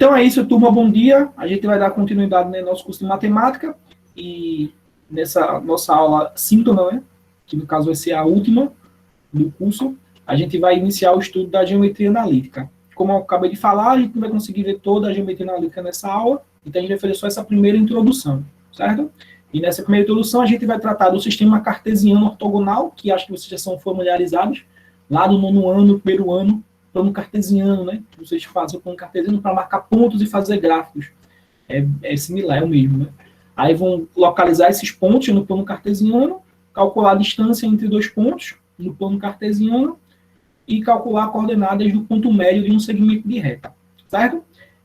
Então é isso, turma, bom dia. A gente vai dar continuidade no nosso curso de matemática e nessa nossa aula síntona, né, que no caso vai ser a última do curso, a gente vai iniciar o estudo da geometria analítica. Como eu acabei de falar, a gente não vai conseguir ver toda a geometria analítica nessa aula, então a gente vai fazer só essa primeira introdução, certo? E nessa primeira introdução a gente vai tratar do sistema cartesiano ortogonal, que acho que vocês já são familiarizados, lá do nono ano, primeiro ano, plano cartesiano, né? Vocês fazem o plano cartesiano para marcar pontos e fazer gráficos. É similar, é o mesmo, né? Aí vão localizar esses pontos no plano cartesiano, calcular a distância entre dois pontos no plano cartesiano e calcular coordenadas do ponto médio de um segmento de reta, certo?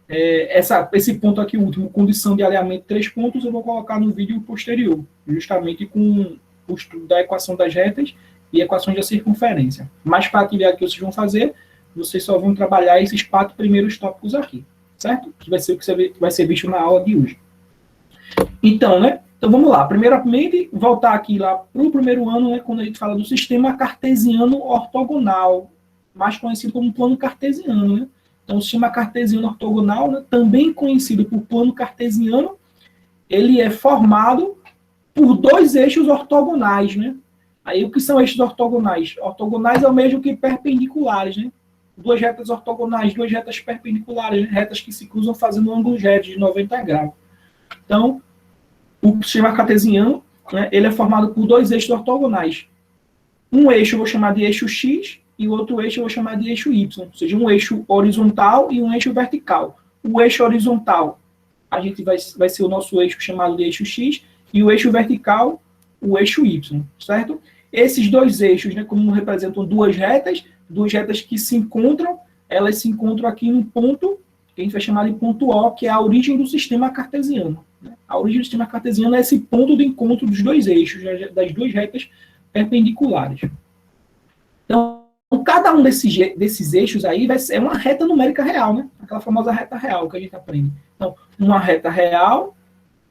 Esse ponto aqui, o último, condição de alinhamento de 3 pontos, eu vou colocar no vídeo posterior, justamente com o estudo da equação das retas e equações da circunferência. Mas para a atividade que vocês vão fazer, vocês só vão trabalhar esses 4 primeiros tópicos aqui, certo? Que vai ser o que vai ser visto na aula de hoje. Então, né? Então vamos lá. Primeiramente, voltar aqui lá para o primeiro ano, né, quando a gente fala do sistema cartesiano ortogonal, mais conhecido como plano cartesiano, né? Então, o sistema cartesiano ortogonal, né, também conhecido por plano cartesiano, ele é formado por 2 eixos ortogonais, né? Aí, o que são eixos ortogonais? Ortogonais é o mesmo que perpendiculares, né? 2 retas ortogonais, 2 retas perpendiculares, né? Retas que se cruzam fazendo um ângulo reto de 90 graus. Então, o sistema cartesiano, né, ele é formado por 2 eixos ortogonais. Um eixo eu vou chamar de eixo X e o outro eixo eu vou chamar de eixo Y, ou seja, um eixo horizontal e um eixo vertical. O eixo horizontal, a gente vai ser o nosso eixo chamado de eixo X e o eixo vertical, o eixo Y, certo? Esses 2 eixos, né, como representam 2 retas que se encontram, elas se encontram aqui num ponto que a gente vai chamar de ponto O, que é a origem do sistema cartesiano. A origem do sistema cartesiano é esse ponto de encontro dos 2 eixos, das 2 retas perpendiculares. Então, cada um desses eixos aí é uma reta numérica real, né? Aquela famosa reta real que a gente aprende. Então, uma reta real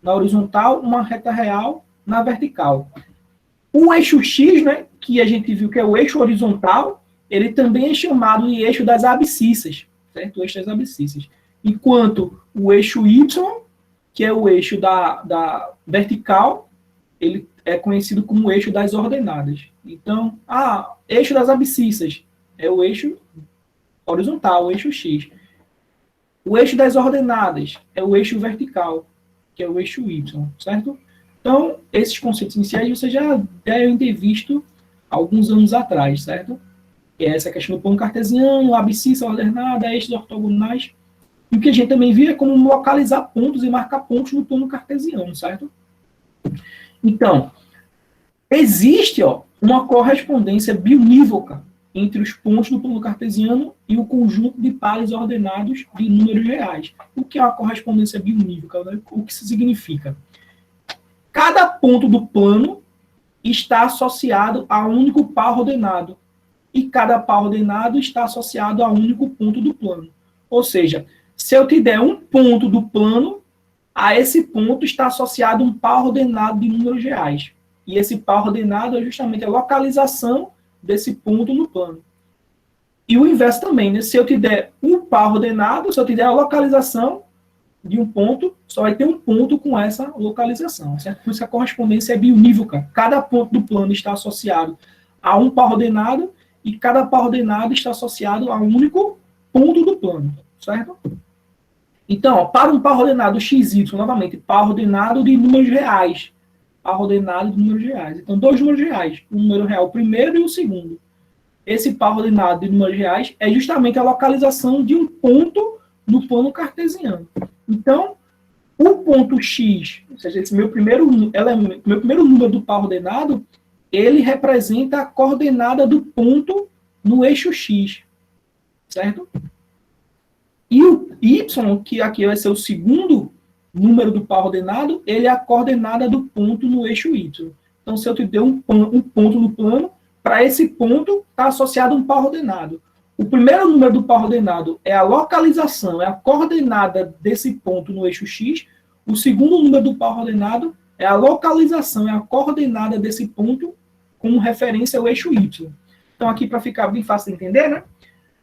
na horizontal, uma reta real na vertical. O eixo X, né, que a gente viu que é o eixo horizontal, ele também é chamado de eixo das abscissas, certo? O eixo das abscissas. Enquanto o eixo Y, que é o eixo da vertical, ele é conhecido como eixo das ordenadas. Então, eixo das abscissas é o eixo horizontal, o eixo X. O eixo das ordenadas é o eixo vertical, que é o eixo Y, certo? Então, esses conceitos iniciais você já devem ter visto alguns anos atrás, certo? Que é essa questão do plano cartesiano, abscissa, ordenada, eixos ortogonais. E o que a gente também viu é como localizar pontos e marcar pontos no plano cartesiano, certo? Então, existe uma correspondência biunívoca entre os pontos do plano cartesiano e o conjunto de pares ordenados de números reais. O que é uma correspondência biunívoca? Né? O que isso significa? Cada ponto do plano está associado a um único par ordenado. E cada par ordenado está associado a um único ponto do plano. Ou seja, se eu te der um ponto do plano, a esse ponto está associado um par ordenado de números reais. E esse par ordenado é justamente a localização desse ponto no plano. E o inverso também, né? Se eu te der um par ordenado, se eu te der a localização de um ponto, só vai ter um ponto com essa localização, certo? Por isso que a correspondência é biunívoca. Cada ponto do plano está associado a um par ordenado e cada par ordenado está associado a um único ponto do plano, certo? Então, para um par ordenado XY, novamente, par ordenado de números reais. Par ordenado de números reais. Então, 2 números reais. O número real, o primeiro e o segundo. Esse par ordenado de números reais é justamente a localização de um ponto no plano cartesiano. Então, o ponto X, ou seja, esse meu primeiro número do par ordenado, ele representa a coordenada do ponto no eixo X, certo? E o Y, que aqui vai ser o segundo número do par ordenado, ele é a coordenada do ponto no eixo Y. Então, se eu te der um ponto no plano, para esse ponto está associado um par ordenado. O primeiro número do par ordenado é a localização, é a coordenada desse ponto no eixo X. O segundo número do par ordenado é a localização, é a coordenada desse ponto como referência ao eixo Y. Então, aqui para ficar bem fácil de entender, né?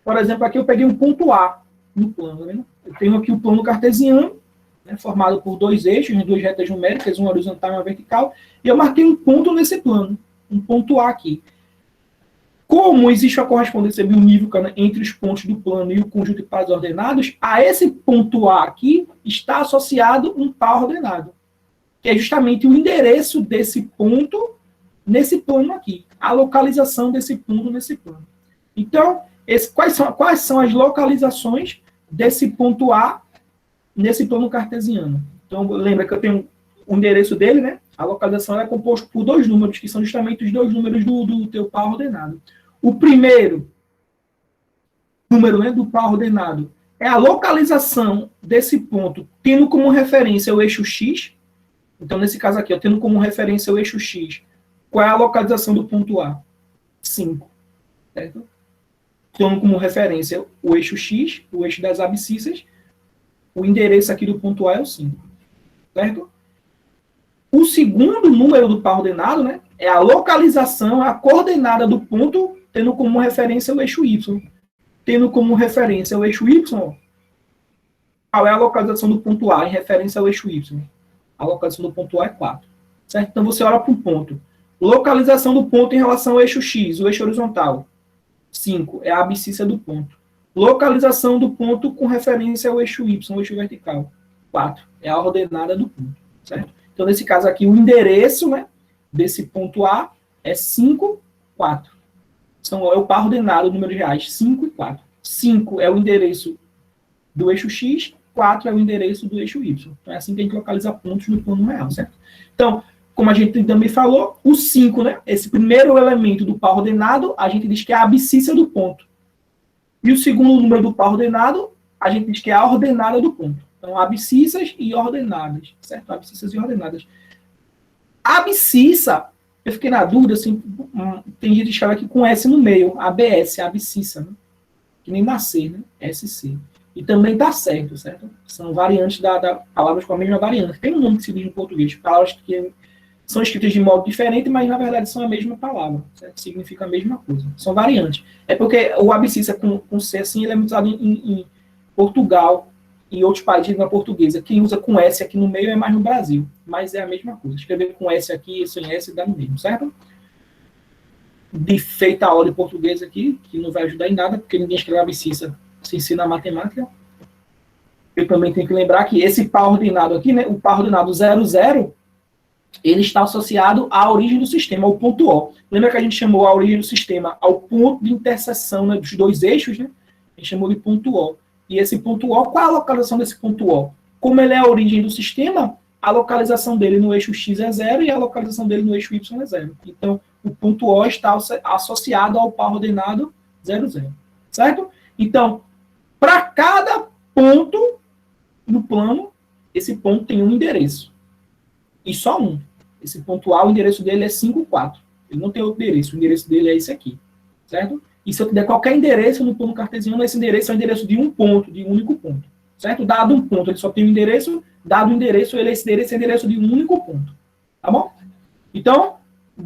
Por exemplo, aqui eu peguei um ponto A. no plano. Tá vendo? Eu tenho aqui o plano cartesiano, né, formado por dois eixos, duas retas numéricas, uma horizontal e uma vertical, e eu marquei um ponto nesse plano, um ponto A aqui. Como existe a correspondência biunívoca, né, entre os pontos do plano e o conjunto de pares ordenados, a esse ponto A aqui está associado um par ordenado, que é justamente o endereço desse ponto nesse plano aqui, a localização desse ponto nesse plano. Então, quais são as localizações desse ponto A nesse plano cartesiano? Então, lembra que eu tenho o endereço dele, né? A localização é composta por dois números, que são justamente os dois números do teu par ordenado. O primeiro número, né, do par ordenado é a localização desse ponto, tendo como referência o eixo X. Então, nesse caso aqui, eu tendo como referência o eixo X, qual é a localização do ponto A? 5. Certo? Tendo como referência o eixo X, o eixo das abscissas, o endereço aqui do ponto A é o 5. Certo? O segundo número do par ordenado, né, é a localização, a coordenada do ponto, tendo como referência o eixo Y. Tendo como referência o eixo Y, qual é a localização do ponto A em referência ao eixo Y? A localização do ponto A é 4. Certo? Então, você olha para um ponto. Localização do ponto em relação ao eixo X, o eixo horizontal. 5 é a abscissa do ponto. Localização do ponto com referência ao eixo Y, o eixo vertical. 4 é a ordenada do ponto. Certo? Então, nesse caso aqui, o endereço, né, desse ponto A é 5, 4. É o par ordenado, o número de reais, 5 e 4. 5 é o endereço do eixo X, 4 é o endereço do eixo Y. Então, é assim que a gente localiza pontos no plano real, certo? Então, como a gente também falou, o 5, né, esse primeiro elemento do par ordenado, a gente diz que é a abscissa do ponto. E o segundo número do par ordenado, a gente diz que é a ordenada do ponto. Então, abscissas e ordenadas, certo? Abscissas e ordenadas. A abscissa, eu fiquei na dúvida, assim, tem gente que escreve aqui com S no meio, ABS, a abscissa, né? Que nem nascer, né? SC. E também está certo, certo? São variantes da palavras com a mesma variante. Tem um nome que se diz em português, palavras que são escritas de modo diferente, mas na verdade são a mesma palavra, certo? Significa a mesma coisa. São variantes. É porque o abscissa com C, assim, ele é muito usado em Portugal, em outros países de língua portuguesa. Quem usa com S aqui no meio é mais no Brasil, mas é a mesma coisa. Escrever com S aqui, sem S, dá no mesmo, certo? De feita a aula de português aqui, que não vai ajudar em nada, porque ninguém escreve abscissa se ensina matemática. Eu também tenho que lembrar que esse par ordenado aqui, né, o par ordenado 0, 0, ele está associado à origem do sistema, ao ponto O. Lembra que a gente chamou a origem do sistema ao ponto de interseção, né, dos dois eixos, né? A gente chamou de ponto O. E esse ponto O, qual é a localização desse ponto O? Como ele é a origem do sistema, a localização dele no eixo X é 0 e a localização dele no eixo Y é 0. Então, o ponto O está associado ao par ordenado 0, 0. Certo? Então, para cada ponto no plano, esse ponto tem um endereço. E só um. Esse ponto A, o endereço dele é 5, 4. Ele não tem outro endereço. O endereço dele é esse aqui. Certo? E se eu der qualquer endereço no plano cartesiano, esse endereço é o endereço de um ponto, de um único ponto. Certo? Dado um ponto, ele só tem um endereço. Dado o endereço, esse endereço é o endereço de um único ponto. Tá bom? Então,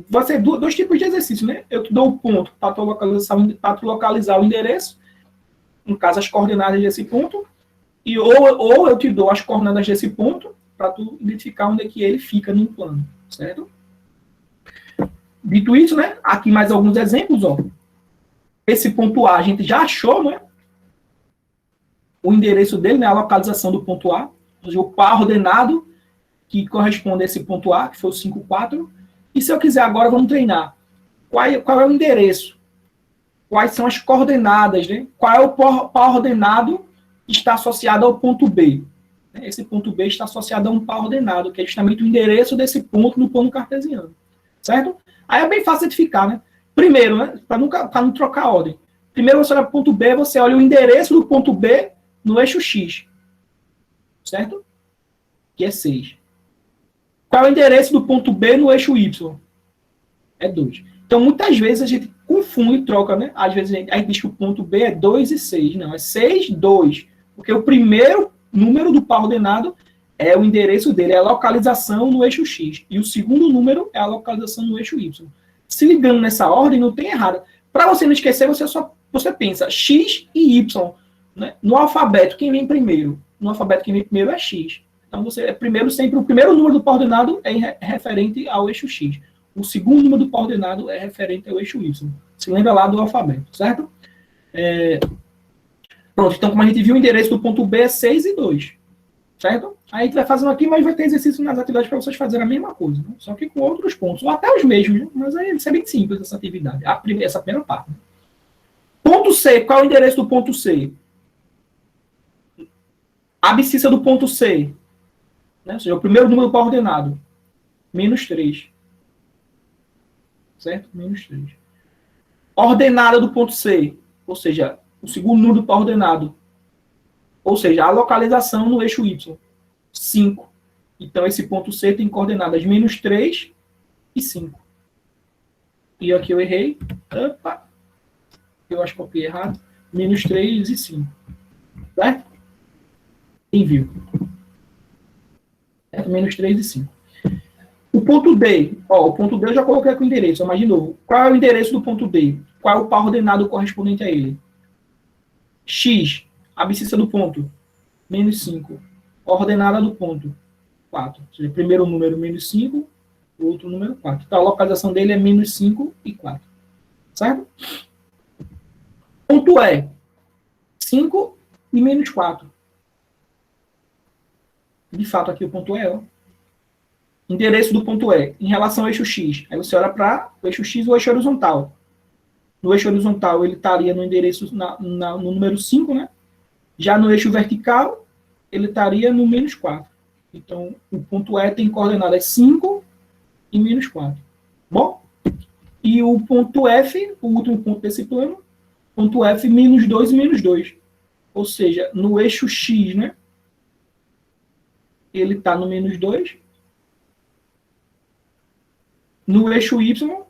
vai ser dois tipos de exercício, né? Eu te dou o ponto para tu localizar o endereço, no caso, as coordenadas desse ponto, e ou eu te dou as coordenadas desse ponto para tu identificar onde é que ele fica no plano, certo? Dito isso, né? Aqui mais alguns exemplos, ó. Esse ponto A a gente já achou, né? O endereço dele, né? A localização do ponto A, o par ordenado que corresponde a esse ponto A, que foi o 5, 4. E se eu quiser agora, vamos treinar. Qual é o endereço? Quais são as coordenadas, né? Qual é o par ordenado que está associado ao ponto B? Esse ponto B está associado a um par ordenado, que é justamente o endereço desse ponto no plano cartesiano. Certo? Aí é bem fácil identificar, né? Primeiro, né? Para não trocar a ordem. Primeiro você olha para o ponto B, você olha o endereço do ponto B no eixo X. Certo? Que é 6. Qual é o endereço do ponto B no eixo Y? É 2. Então, muitas vezes a gente confunde e troca, né? Às vezes a gente diz que o ponto B é 2 e 6. Não, é 6, 2. Porque o primeiro número do par ordenado é o endereço dele, é a localização no eixo X. E o segundo número é a localização no eixo Y. Se ligando nessa ordem, não tem errado. Para você não esquecer, você pensa X e Y. né? No alfabeto, quem vem primeiro? No alfabeto, quem vem primeiro é x. Então, você é primeiro sempre, o primeiro número do par ordenado é referente ao eixo x. O segundo número do par ordenado é referente ao eixo y. Se lembra lá do alfabeto, certo? Pronto, então, como a gente viu, o endereço do ponto B é 6 e 2. Certo? Aí a gente vai fazendo aqui, mas vai ter exercício nas atividades para vocês fazerem a mesma coisa, né? Só que com outros pontos, ou até os mesmos, né? Mas aí isso é bem simples, essa atividade, essa primeira parte. Né? Ponto C, qual é o endereço do ponto C? A abscissa do ponto C, né? Ou seja, o primeiro número do par ordenado, menos 3. Certo? Menos 3. Ordenada do ponto C, ou seja, o segundo número do par ordenado, ou seja, a localização no eixo Y, 5. Então, esse ponto C tem coordenadas menos 3 e 5. E aqui eu errei. Opa! Eu acho que copiei errado. Menos 3 e 5. Certo? Quem viu? Certo? Menos 3 e 5. O ponto D. Ó, o ponto D eu já coloquei aqui o endereço. Mas, de novo, qual é o endereço do ponto D? Qual é o par ordenado correspondente a ele? X. A abscissa do ponto, menos 5. Ordenada do ponto, 4. Ou seja, primeiro número, menos 5, o outro número, 4. Então, a localização dele é menos 5 e 4. Certo? Ponto E, 5 e menos 4. De fato, aqui o ponto E, ó. Endereço do ponto E, em relação ao eixo X. Aí você olha para o eixo X ou o eixo horizontal. No eixo horizontal, ele estaria no endereço, no número 5, né? Já no eixo vertical, ele estaria no menos 4. Então, o ponto E tem coordenadas 5 e menos 4. Bom? E o ponto F, o último ponto desse plano, ponto F, menos 2 e menos 2. Ou seja, no eixo X, né? Ele está no menos 2. No eixo Y,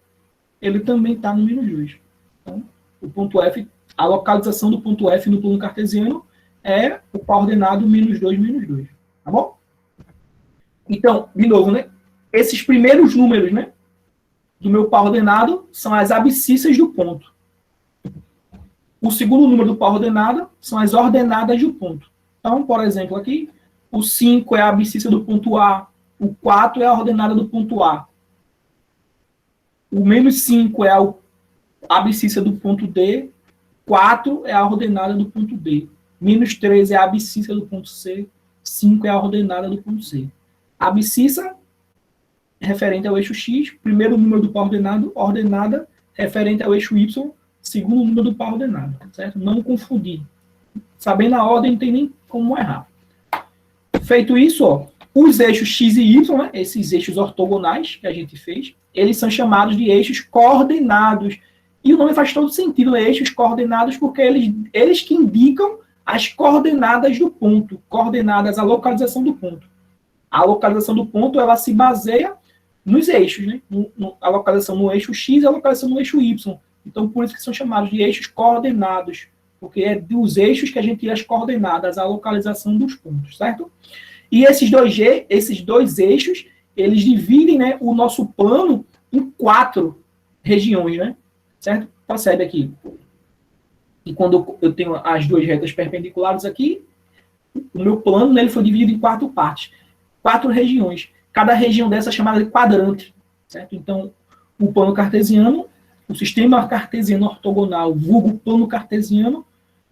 ele também está no menos 2. Então, o ponto F, a localização do ponto F no plano cartesiano é o par ordenado menos 2, menos 2. Tá bom? Então, de novo, né? Esses primeiros números, né? Do meu par ordenado são as abscissas do ponto. O segundo número do par ordenado são as ordenadas do ponto. Então, por exemplo, aqui, o 5 é a abscissa do ponto A, o 4 é a ordenada do ponto A. O menos 5 é a abscissa do ponto D, 4 é a ordenada do ponto B. Menos 3 é a abscissa do ponto C, 5 é a ordenada do ponto C. A abscissa referente ao eixo X, primeiro número do par ordenado, ordenada referente ao eixo Y, segundo número do par ordenado, certo? Não confundir. Sabendo a ordem, não tem nem como errar. Feito isso, ó, os eixos X e Y, né, esses eixos ortogonais que a gente fez, eles são chamados de eixos coordenados. E o nome faz todo sentido, né? Eixos coordenados, porque eles que indicam as coordenadas do ponto, coordenadas, a localização do ponto. A localização do ponto, ela se baseia nos eixos, né? A localização no eixo X e a localização no eixo Y. Então, por isso que são chamados de eixos coordenados, porque é dos eixos que a gente tira as coordenadas, a localização dos pontos, certo? E esses dois eixos, eles dividem, né, o nosso plano em 4 regiões, né? Certo? Percebe aqui. E quando eu tenho as duas retas perpendiculares aqui, o meu plano, né, ele foi dividido em 4 partes. 4 regiões. Cada região dessa é chamada de quadrante. Certo? Então, o plano cartesiano, o sistema cartesiano ortogonal, vulgo plano cartesiano,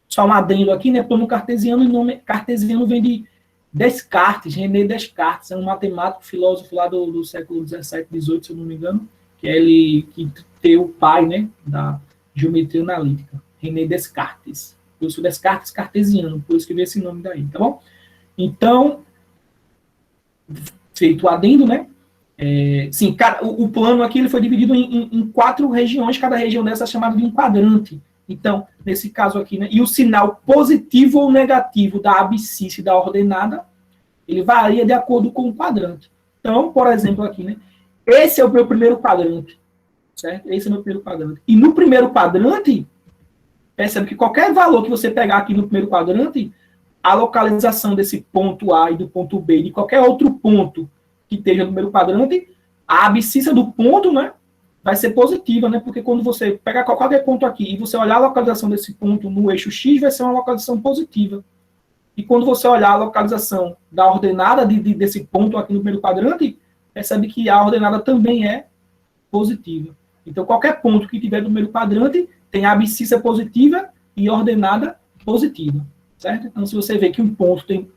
só um adendo aqui, né? Plano cartesiano, o nome cartesiano vem de Descartes, René Descartes, é um matemático, filósofo lá do século XVII, XVIII, se eu não me engano, que é ele que tem o pai, né, da geometria analítica, René Descartes. Eu sou Descartes cartesiano, por isso que veio esse nome daí, tá bom? Então, feito o adendo, né? Sim, o plano aqui ele foi dividido em 4 regiões, cada região dessa é chamada de um quadrante. Então, nesse caso aqui, né? E o sinal positivo ou negativo da abscissa e da ordenada, ele varia de acordo com o quadrante. Então, por exemplo, aqui, né? Esse é o meu primeiro quadrante. Certo? Esse é o meu primeiro quadrante. E no primeiro quadrante, percebe que qualquer valor que você pegar aqui no primeiro quadrante, a localização desse ponto A e do ponto B, de qualquer outro ponto que esteja no primeiro quadrante, a abscissa do ponto, né? vai ser positiva, né? Porque quando você pegar qualquer ponto aqui e você olhar a localização desse ponto no eixo X, vai ser uma localização positiva. E quando você olhar a localização da ordenada desse ponto aqui no primeiro quadrante, percebe que a ordenada também é positiva. Então, qualquer ponto que tiver no primeiro quadrante tem abscissa positiva e ordenada positiva, certo? Então, se você vê que um ponto tem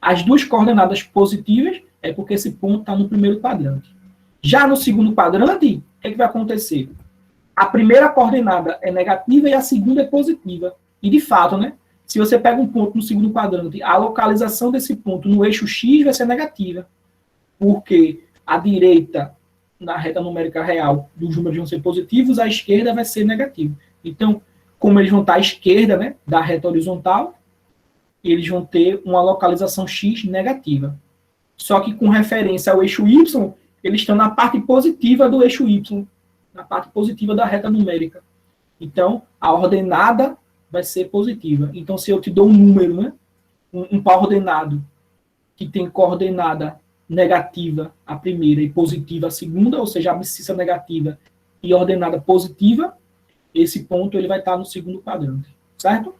as duas coordenadas positivas, é porque esse ponto está no primeiro quadrante. Já no segundo quadrante, o que vai acontecer? A primeira coordenada é negativa e a segunda é positiva. E, de fato, né? Se você pega um ponto no segundo quadrante, a localização desse ponto no eixo X vai ser negativa. Porque a direita, na reta numérica real, dos números vão ser positivos, a esquerda vai ser negativa. Então, como eles vão estar à esquerda, né, da reta horizontal, eles vão ter uma localização X negativa. Só que com referência ao eixo Y, eles estão na parte positiva do eixo Y, na parte positiva da reta numérica. Então, a ordenada vai ser positiva. Então, se eu te dou um número, né, um par ordenado, que tem coordenada negativa a primeira e positiva a segunda, ou seja, abscissa negativa e ordenada positiva, esse ponto ele vai estar no segundo quadrante, certo?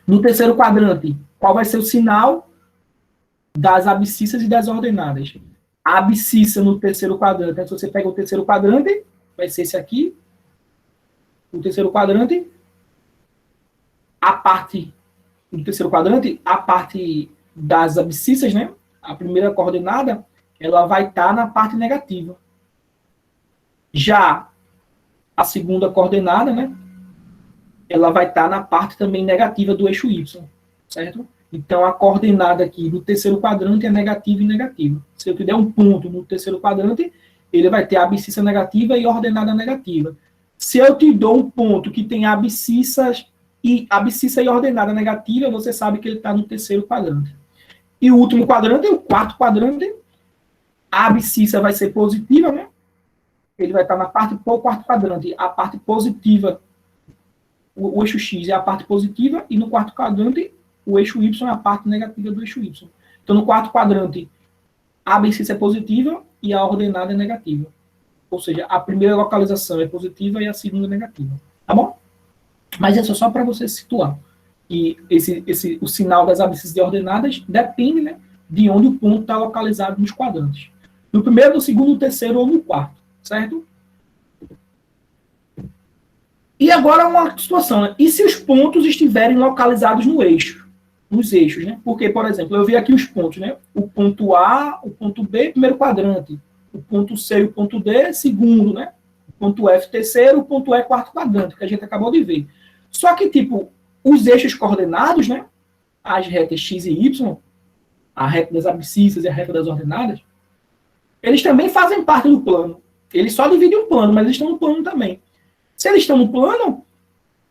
No terceiro quadrante, qual vai ser o sinal das abscissas e das ordenadas? A abscissa no terceiro quadrante, se você pega o terceiro quadrante, vai ser esse aqui, o terceiro quadrante, a parte do terceiro quadrante, a parte das abscissas, né? A primeira coordenada, ela vai estar na parte negativa. Já a segunda coordenada, né? Ela vai estar na parte também negativa do eixo Y, certo? Então, a coordenada aqui do terceiro quadrante é negativa e negativa. Se eu te der um ponto no terceiro quadrante, ele vai ter a abscissa negativa e ordenada negativa. Se eu te dou um ponto que tem abscissa e ordenada negativa, você sabe que ele está no terceiro quadrante. E o último quadrante, o quarto quadrante, a abscissa vai ser positiva, né? Ele vai estar na parte do quarto quadrante. A parte positiva, o eixo X é a parte positiva, e no quarto quadrante, o eixo Y é a parte negativa do eixo Y. Então, no quarto quadrante, a abscissa é positiva e a ordenada é negativa. Ou seja, a primeira localização é positiva e a segunda é negativa. Tá bom? Mas isso é só para você situar. E o sinal das abscissas e ordenadas depende, né, de onde o ponto está localizado nos quadrantes. No primeiro, no segundo, no terceiro ou no quarto. Certo? E agora uma situação, né? E se os pontos estiverem localizados no eixo? Nos eixos, né? Porque, por exemplo, eu vi aqui os pontos, né? O ponto A, o ponto B, primeiro quadrante. O ponto C e o ponto D, segundo, né? O ponto F, terceiro, o ponto E, quarto quadrante, que a gente acabou de ver. Só que, tipo, os eixos coordenados, né? As retas X e Y, a reta das abscissas e a reta das ordenadas, eles também fazem parte do plano. Eles só dividem um plano, mas eles estão no plano também. Se eles estão no plano,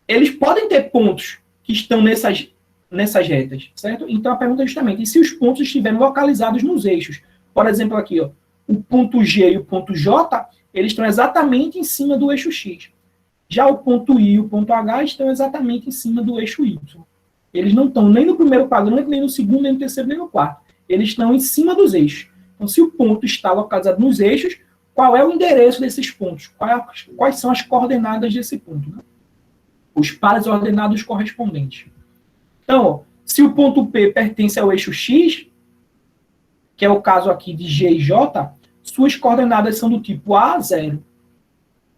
eles podem ter pontos que estão nessas retas, certo? Então a pergunta é justamente, e se os pontos estiverem localizados nos eixos? Por exemplo, aqui, ó, o ponto G e o ponto J, eles estão exatamente em cima do eixo X. Já o ponto I e o ponto H estão exatamente em cima do eixo Y. Eles não estão nem no primeiro quadrante, nem no segundo, nem no terceiro, nem no quarto. Eles estão em cima dos eixos. Então, se o ponto está localizado nos eixos, qual é o endereço desses pontos? Quais são as coordenadas desse ponto? Né? Os pares ordenados correspondentes. Então, ó, se o ponto P pertence ao eixo X, que é o caso aqui de G e J, suas coordenadas são do tipo A, 0,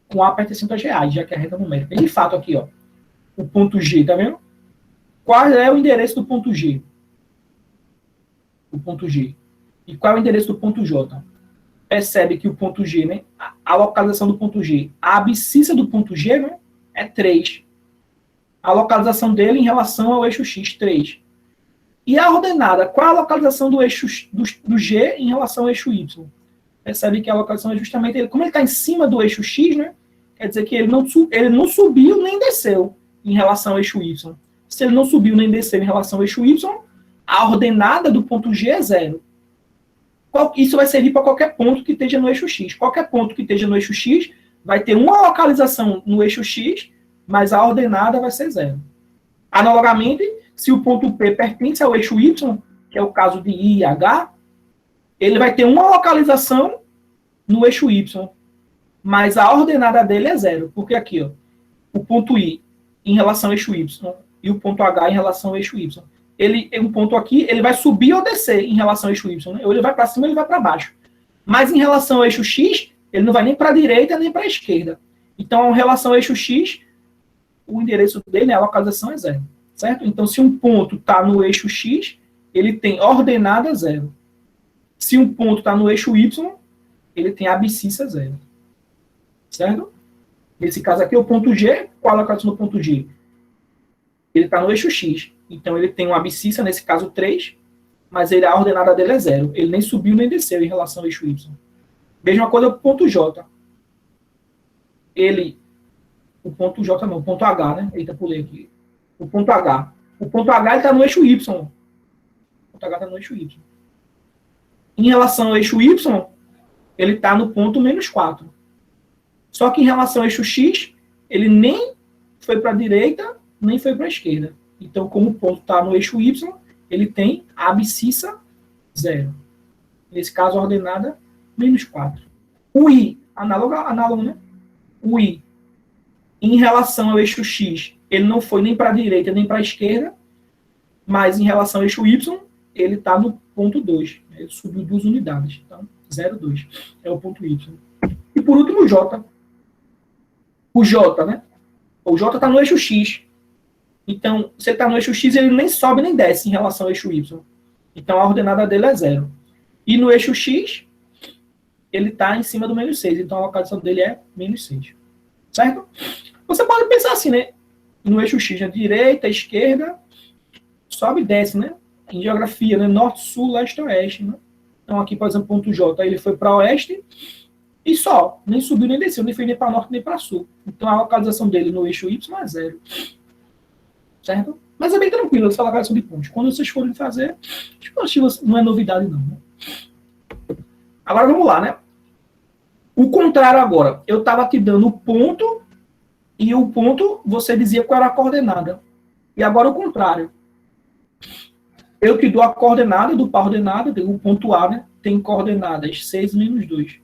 com A pertencente às reais, já que é a reta numérica. E, de fato, aqui, ó, o ponto G, tá vendo? Qual é o endereço do ponto G? O ponto G. E qual é o endereço do ponto J? Percebe que o ponto G, né, a localização do ponto G, a abscissa do ponto G, né, é 3. A localização dele em relação ao eixo X, 3. E a ordenada, qual a localização do eixo do G em relação ao eixo Y? Percebe que a localização é justamente ele. Como ele está em cima do eixo X, né, quer dizer que ele não subiu nem desceu em relação ao eixo Y. Se ele não subiu nem desceu em relação ao eixo Y, a ordenada do ponto G é 0. Isso vai servir para qualquer ponto que esteja no eixo X. Qualquer ponto que esteja no eixo X vai ter uma localização no eixo X, mas a ordenada vai ser 0. Analogamente, se o ponto P pertence ao eixo Y, que é o caso de I e H, ele vai ter uma localização no eixo Y, mas a ordenada dele é 0. Porque aqui, ó, o ponto I em relação ao eixo Y e o ponto H em relação ao eixo Y. Um ponto aqui, ele vai subir ou descer em relação ao eixo Y. Né? Ou ele vai para cima ou ele vai para baixo. Mas em relação ao eixo X, ele não vai nem para a direita nem para a esquerda. Então, em relação ao eixo X, o endereço dele, a localização é 0. Certo? Então, se um ponto está no eixo X, ele tem ordenada 0. Se um ponto está no eixo Y, ele tem abscissa 0. Certo? Nesse caso aqui, o ponto G, qual a localização do ponto G? Ele está no eixo X. Então, ele tem uma abscissa, nesse caso 3, mas a ordenada dele é 0. Ele nem subiu nem desceu em relação ao eixo Y. Mesma coisa para o ponto J. O ponto J não, o ponto H, né? Eita, pulei aqui. O ponto H. O ponto H está no eixo Y. O ponto H está no eixo Y. Em relação ao eixo Y, ele está no ponto -4. Só que em relação ao eixo X, ele nem foi para a direita, nem foi para a esquerda. Então, como o ponto está no eixo Y, ele tem a abscissa 0. Nesse caso, a ordenada -4. O I, análogo, né? O I, em relação ao eixo X, ele não foi nem para a direita, nem para a esquerda, mas em relação ao eixo Y, ele está no ponto 2. Ele subiu 2 unidades. Então, 0,2 é o ponto Y. E por último, o J. O J, né? O J está no eixo X. Então, se ele está no eixo X, ele nem sobe nem desce em relação ao eixo Y. Então, a ordenada dele é 0. E no eixo X, ele está em cima do -6. Então, a localização dele é -6. Certo? Você pode pensar assim, né? No eixo X, a direita, a esquerda, sobe e desce, né? Em geografia, né? Norte, sul, leste, oeste, né? Então, aqui, por exemplo, ponto J, ele foi para oeste e só. Nem subiu, nem desceu, nem foi nem para norte, nem para sul. Então, a localização dele no eixo Y é 0. Certo? Mas é bem tranquilo essa localização de pontos. Quando vocês forem fazer, não é novidade, não. Né? Agora, vamos lá, né? O contrário agora. Eu estava te dando o ponto e o ponto, você dizia qual era a coordenada. E agora o contrário. Eu te dou a coordenada do par ordenada, o ponto A, né, tem coordenadas 6 menos 2.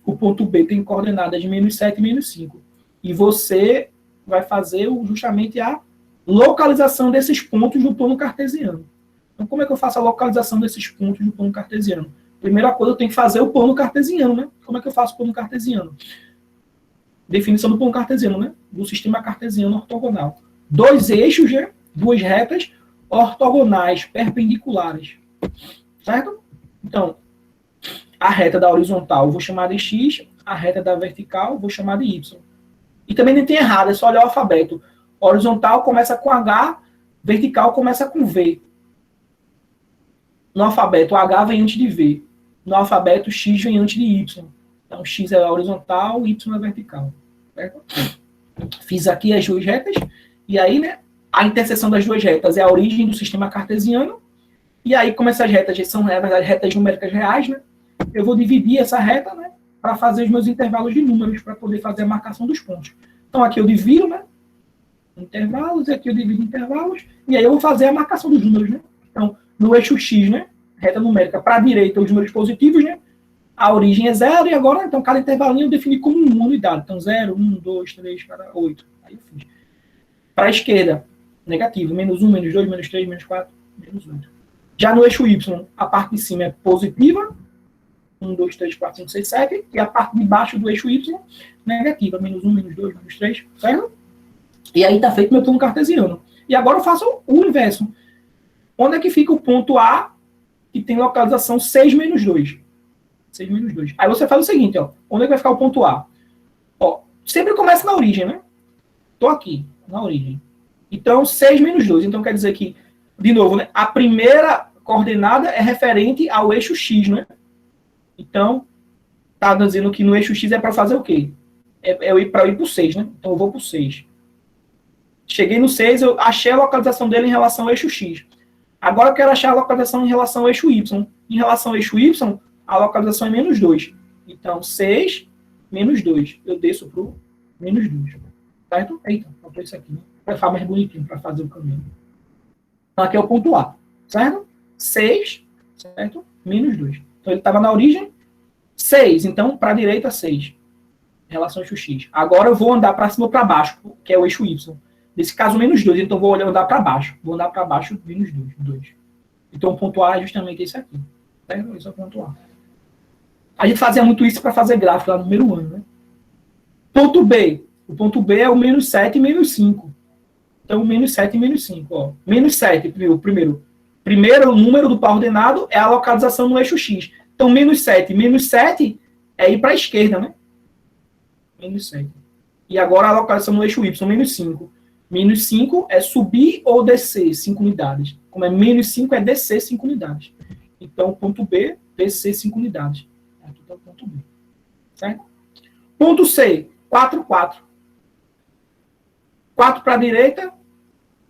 O ponto B tem coordenadas -7 e -5. E você vai fazer justamente a localização desses pontos no plano cartesiano. Então, como é que eu faço a localização desses pontos no plano cartesiano? Primeira coisa, eu tenho que fazer o plano cartesiano, né? Como é que eu faço o plano cartesiano? Definição do plano cartesiano, né? Do sistema cartesiano ortogonal. 2 eixos, né? 2 retas ortogonais, perpendiculares. Certo? Então, a reta da horizontal eu vou chamar de X, a reta da vertical eu vou chamar de Y. E também não tem errado, é só olhar o alfabeto. Horizontal começa com H, vertical começa com V. No alfabeto, H vem antes de V. No alfabeto, X vem antes de Y. Então, X é horizontal, Y é vertical. Certo? Fiz aqui as 2 retas. E aí, né, a interseção das 2 retas é a origem do sistema cartesiano. E aí, como essas retas são, na verdade, retas numéricas reais, né, eu vou dividir essa reta, né, para fazer os meus intervalos de números, para poder fazer a marcação dos pontos. Então, aqui eu divido, né, intervalos, e aqui eu divido intervalos, e aí eu vou fazer a marcação dos números, né. Então, no eixo X, né, reta numérica, para a direita, os números positivos, né, a origem é 0, e agora, então, cada intervalinho eu defini como uma unidade. Então, 0, 1, 2, 3, 8. Aí eu fiz. Para a esquerda, negativo, -1, -2, -3, -4, -8. Já no eixo Y, a parte de cima é positiva, 1, 2, 3, 4, 5, 6, 7, e a parte de baixo do eixo Y, negativa, -1, -2, -3, certo? E aí está feito meu plano cartesiano. E agora eu faço o inverso. Onde é que fica o ponto A, que tem localização 6 menos 2? 6 menos 2. Aí você faz o seguinte, ó. Onde é que vai ficar o ponto A? Ó, sempre começa na origem, né? Estou aqui, na origem. Então, 6 menos 2. Então, quer dizer que, de novo, né, a primeira coordenada é referente ao eixo X, né? Então, tá dizendo que no eixo X é para fazer o quê? É eu ir para o 6, né? Então, eu vou para o 6. Cheguei no 6, eu achei a localização dele em relação ao eixo X. Agora eu quero achar a localização em relação ao eixo Y. Em relação ao eixo Y, a localização é -2. Então, 6 menos 2. Eu desço para o -2. Certo? Eita, faltou isso aqui, né? Para ficar mais bonitinho, para fazer o caminho. Então, aqui é o ponto A. Certo? 6, certo? Menos 2. Então, ele estava na origem 6. Então, para a direita, 6. em relação ao eixo X. Agora eu vou andar para cima ou para baixo, que é o eixo Y. Nesse caso, menos 2, então eu vou andar para baixo. Vou andar para baixo menos 2. Então o ponto A é justamente esse aqui. Certo? Esse é o ponto A. A gente fazia muito isso para fazer gráfico lá no número 1, né? Ponto B. O ponto B é o menos 7 e menos 5. Então, menos 7 e menos 5. Ó. Menos 7, primeiro número do par ordenado é a localização no eixo X. Então, menos 7 é ir para a esquerda, né? Menos 7. E agora a localização no eixo Y, menos 5. Menos 5 é subir ou descer 5 unidades. Como é menos 5, é descer 5 unidades. Então, ponto B, descer 5 unidades. Aqui está o ponto B. Certo? Ponto C, 4, 4. 4 para a direita,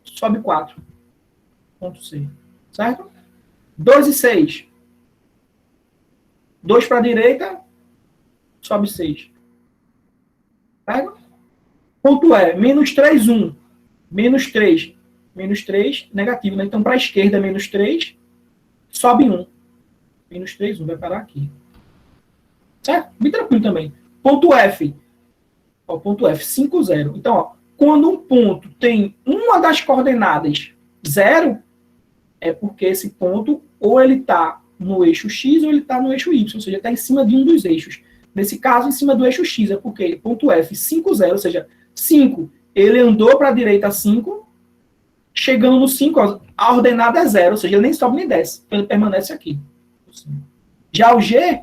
sobe 4. Ponto C. Certo? 2 e 6. 2 para a direita, sobe 6. Certo? Ponto E, menos 3, 1. Menos 3. Menos 3, negativo, né? Então, para a esquerda, menos 3, sobe 1. Menos 3, 1, vai parar aqui. Certo? Bem tranquilo também. Ponto F. Ó, ponto F, 5, 0. Então, ó, quando um ponto tem uma das coordenadas 0, é porque esse ponto ou ele está no eixo X ou ele está no eixo Y, ou seja, está em cima de um dos eixos. Nesse caso, em cima do eixo X, é porque ponto F, 5, 0, ou seja, 5, ele andou para a direita 5, chegando no 5, ó, a ordenada é 0, ou seja, ele nem sobe nem desce, ele permanece aqui. Já o G,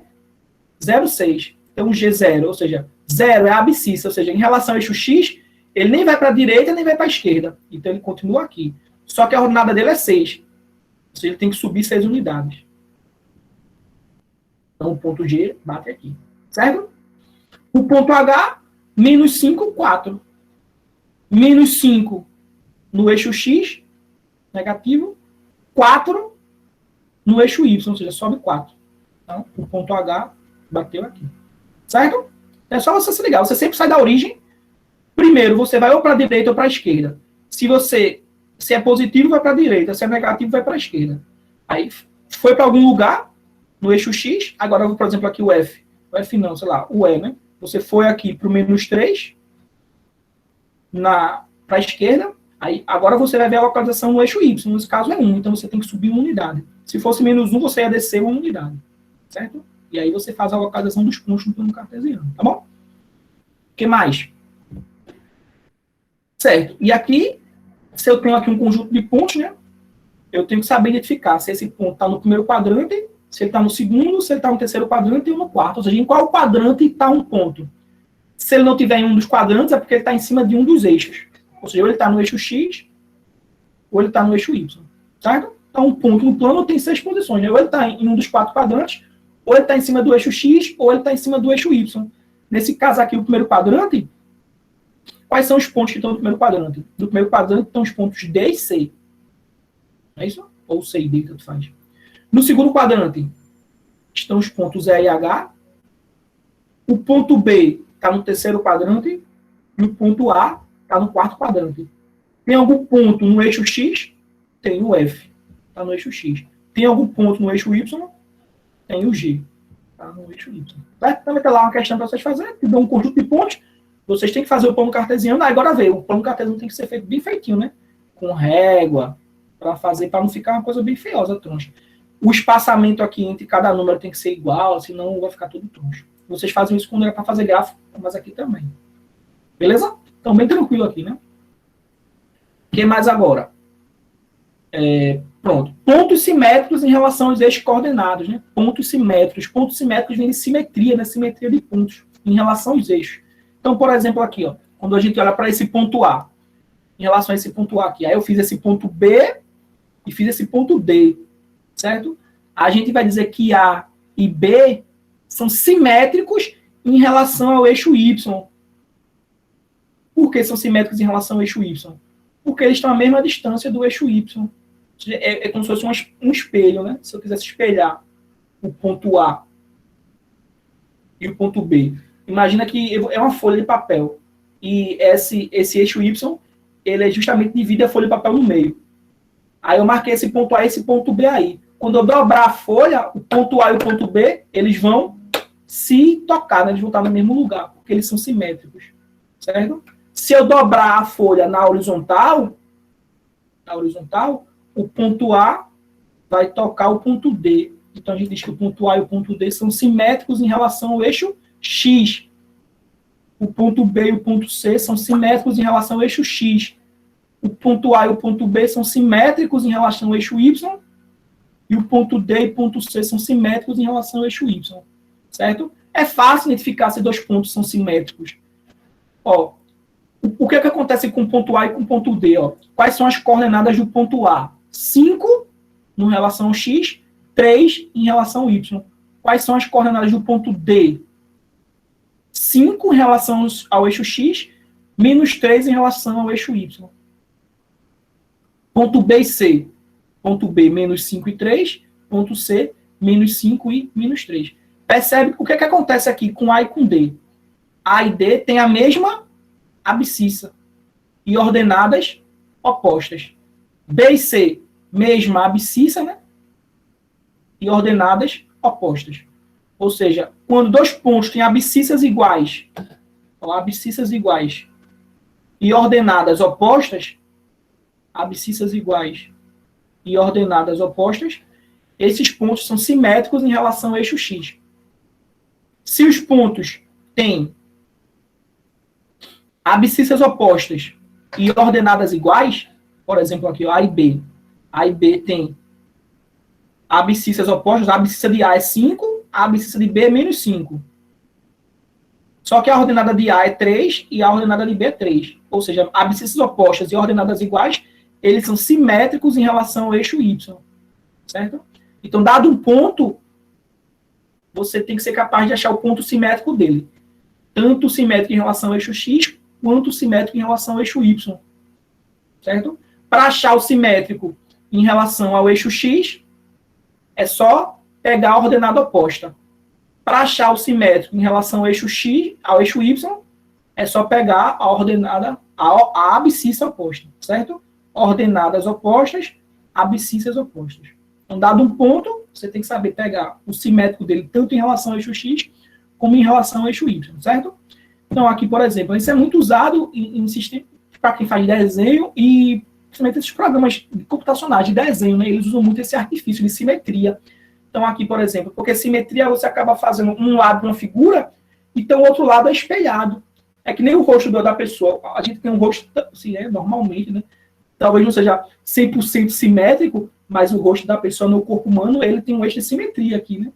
0, 6. Então, o G, 0, ou seja, 0 é a abscissa, ou seja, em relação ao eixo X, ele nem vai para a direita, nem vai para a esquerda. Então, ele continua aqui. Só que a ordenada dele é 6. Ou seja, ele tem que subir 6 unidades. Então, o ponto G bate aqui. Certo? O ponto H, menos 5, 4. Menos 5 no eixo X, negativo. 4 no eixo Y, ou seja, sobe 4. Então, o ponto H bateu aqui. Certo? É só você se ligar. Você sempre sai da origem. Primeiro, você vai ou para a direita ou para a esquerda. Se é positivo, vai para a direita. Se é negativo, vai para a esquerda. Aí, foi para algum lugar no eixo X. Agora, por exemplo, aqui o F. O F não, sei lá, o E, né? Você foi aqui para o menos 3, para a esquerda. Aí, agora você vai ver a localização no eixo Y. Nesse caso é 1, então você tem que subir uma unidade. Se fosse menos 1, você ia descer uma unidade. Certo? E aí você faz a localização dos pontos no plano cartesiano. Tá bom? O que mais? Certo. E aqui, se eu tenho aqui um conjunto de pontos, né? Eu tenho que saber identificar se esse ponto está no primeiro quadrante, se ele está no segundo, se ele está no terceiro quadrante ou no quarto. Ou seja, em qual quadrante está um ponto. Se ele não tiver em um dos quadrantes, é porque ele está em cima de um dos eixos. Ou seja, ou ele está no eixo X, ou ele está no eixo Y. Certo? Então, um ponto no plano tem 6 posições. Né? Ou ele está em um dos 4 quadrantes, ou ele está em cima do eixo X, ou ele está em cima do eixo Y. Nesse caso aqui, o primeiro quadrante, quais são os pontos que estão no primeiro quadrante? No primeiro quadrante estão os pontos D e C. É isso? Ou C e D, tanto faz. No segundo quadrante, estão os pontos E e H. O ponto B está no terceiro quadrante. E o ponto A está no quarto quadrante. Tem algum ponto no eixo X? Tem o F. Está no eixo X. Tem algum ponto no eixo Y? Tem o G. Está no eixo Y. Certo? Então vai ter lá uma questão para vocês fazerem. Que dá um conjunto de pontos. Vocês têm que fazer o plano cartesiano. Agora vê, o plano cartesiano tem que ser feito bem feitinho, né? Com régua, para não ficar uma coisa bem feiosa, troncha. O espaçamento aqui entre cada número tem que ser igual, senão vai ficar tudo troncho. Vocês fazem isso quando é para fazer gráfico, mas aqui também. Beleza? Então, bem tranquilo aqui, né? O que mais agora? Pronto. Pontos simétricos em relação aos eixos coordenados, né? Pontos simétricos. Pontos simétricos vêm de simetria, né? Simetria de pontos em relação aos eixos. Então, por exemplo, aqui, ó, quando a gente olha para esse ponto A, em relação a esse ponto A aqui, aí eu fiz esse ponto B e fiz esse ponto D, certo? A gente vai dizer que A e B são simétricos em relação ao eixo Y. Por que são simétricos em relação ao eixo Y? Porque eles estão à mesma distância do eixo Y. É como se fosse um espelho, né? Se eu quisesse espelhar o ponto A e o ponto B. Imagina que é uma folha de papel. E esse eixo Y, ele justamente divide a folha de papel no meio. Aí eu marquei esse ponto A e esse ponto B aí. Quando eu dobrar a folha, o ponto A e o ponto B, eles vão se tocar, né? Eles vão estar no mesmo lugar, porque eles são simétricos, certo? Se eu dobrar a folha na horizontal, o ponto A vai tocar o ponto D. Então, a gente diz que o ponto A e o ponto D são simétricos em relação ao eixo X. O ponto B e o ponto C são simétricos em relação ao eixo X. O ponto A e o ponto B são simétricos em relação ao eixo Y. E o ponto D e o ponto C são simétricos em relação ao eixo Y. Certo? É fácil identificar se dois pontos são simétricos. Ó, o que acontece com o ponto A e com o ponto D? Ó? Quais são as coordenadas do ponto A? 5 em relação ao X, 3 em relação ao Y. Quais são as coordenadas do ponto D? 5 em relação ao eixo X, menos 3 em relação ao eixo Y. Ponto B e C. Ponto B, menos 5 e 3. Ponto C, menos 5 e menos 3. Percebe o que acontece aqui com A e com D? A e D têm a mesma abscissa e ordenadas opostas. B e C, mesma abscissa, né? E ordenadas opostas. Ou seja, quando dois pontos têm abscissas iguais, e ordenadas opostas, abscissas iguais e ordenadas opostas, esses pontos são simétricos em relação ao eixo X. Se os pontos têm abscissas opostas e ordenadas iguais, por exemplo, aqui, ó, A e B tem abscissas opostas, a abscissa de A é 5, a abscissa de B é menos 5. Só que a ordenada de A é 3 e a ordenada de B é 3. Ou seja, abscissas opostas e ordenadas iguais, eles são simétricos em relação ao eixo Y. Certo? Então, dado um ponto, você tem que ser capaz de achar o ponto simétrico dele. Tanto simétrico em relação ao eixo X, quanto simétrico em relação ao eixo Y. Certo? Para achar o simétrico em relação ao eixo X, é só pegar a ordenada oposta. Para achar o simétrico em relação ao eixo X, ao eixo Y, é só pegar a ordenada, a abscissa oposta, certo? Ordenadas opostas, abscissas opostas. Então, dado um ponto, você tem que saber pegar o simétrico dele tanto em relação ao eixo X, como em relação ao eixo Y, certo? Então, aqui, por exemplo, isso é muito usado em sistema para quem faz desenho e principalmente esses programas computacionais de desenho, né? Eles usam muito esse artifício de simetria. Então, aqui, por exemplo, porque simetria você acaba fazendo um lado de uma figura, então o outro lado é espelhado. É que nem o rosto da pessoa. A gente tem um rosto, assim, normalmente, né? Talvez não seja 100% simétrico, mas o rosto da pessoa no corpo humano, ele tem um eixo de simetria aqui, né?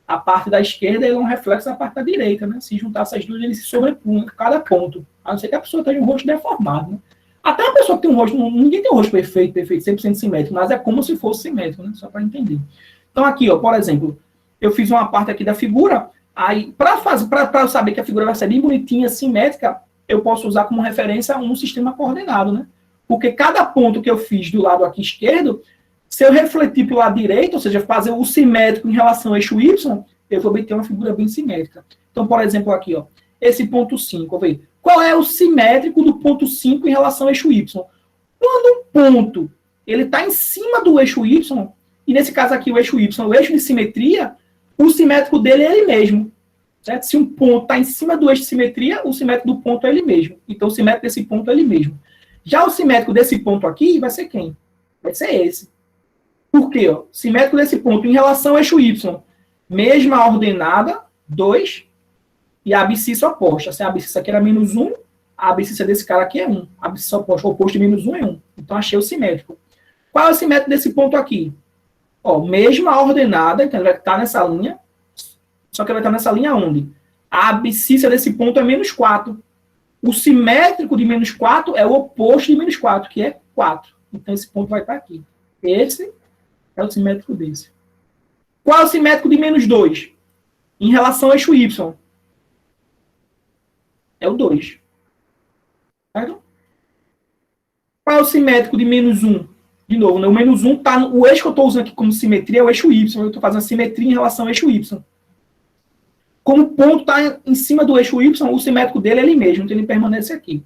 A parte da esquerda é um reflexo da parte da direita, né? Se juntar essas duas, eles se sobrepõem cada ponto. A não ser que a pessoa tenha um rosto deformado, né? Até uma pessoa que tem um rosto, ninguém tem um rosto perfeito, 100% simétrico, mas é como se fosse simétrico, né? Só para entender. Então, aqui, ó, por exemplo, eu fiz uma parte aqui da figura, aí, para eu saber que a figura vai ser bem bonitinha, simétrica, eu posso usar como referência um sistema coordenado, né? Porque cada ponto que eu fiz do lado aqui esquerdo, se eu refletir para o lado direito, ou seja, fazer o simétrico em relação ao eixo Y, eu vou obter uma figura bem simétrica. Então, por exemplo, aqui, ó, esse ponto 5, vou ver. Qual é o simétrico do ponto 5 em relação ao eixo Y? Quando um ponto ele está em cima do eixo Y, e nesse caso aqui o eixo Y, o eixo de simetria, o simétrico dele é ele mesmo. Certo? Se um ponto está em cima do eixo de simetria, o simétrico do ponto é ele mesmo. Então, o simétrico desse ponto é ele mesmo. Já o simétrico desse ponto aqui vai ser quem? Vai ser esse. Por quê? Ó? Simétrico desse ponto em relação ao eixo Y, mesma ordenada, 2, e a abscissa oposta. Se a abscissa aqui era menos 1, a abscissa desse cara aqui é 1. A abscissa oposta, o oposto de menos 1 é 1. Então, achei o simétrico. Qual é o simétrico desse ponto aqui? Ó, mesma ordenada, então ele vai estar nessa linha, só que ele vai estar nessa linha onde? A abscissa desse ponto é menos 4. O simétrico de menos 4 é o oposto de menos 4, que é 4. Então, esse ponto vai estar aqui. Esse é o simétrico desse. Qual é o simétrico de menos 2? Em relação ao eixo Y. É o 2. Certo? Qual é o simétrico de menos 1? De novo, né? O menos 1 está no... O eixo que eu estou usando aqui como simetria é o eixo Y. Eu estou fazendo simetria em relação ao eixo Y. Como o ponto está em cima do eixo Y, o simétrico dele é ele mesmo. Então, ele permanece aqui.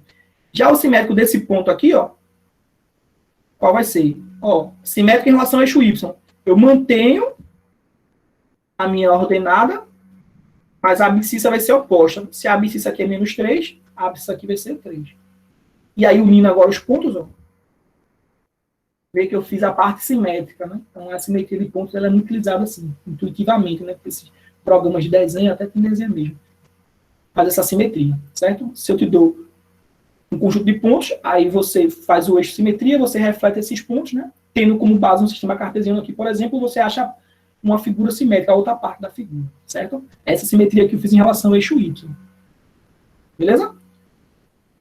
Já o simétrico desse ponto aqui, ó. Qual vai ser? Ó, simétrico em relação ao eixo Y. Eu mantenho a minha ordenada Mas a abscissa vai ser oposta. Se a abscissa aqui é menos 3, a abscissa aqui vai ser 3. E aí, unindo agora os pontos, ó, vê que eu fiz a parte simétrica, né? Então, a simetria de pontos ela é muito utilizada assim, intuitivamente, né? Porque esses programas de desenho, até tem desenho mesmo, faz essa simetria, certo? Se eu te dou um conjunto de pontos, aí você faz o eixo de simetria, você reflete esses pontos, né? Tendo como base um sistema cartesiano aqui, por exemplo, você acha uma figura simétrica, a outra parte da figura, certo? Essa simetria que eu fiz em relação ao eixo Y. Beleza?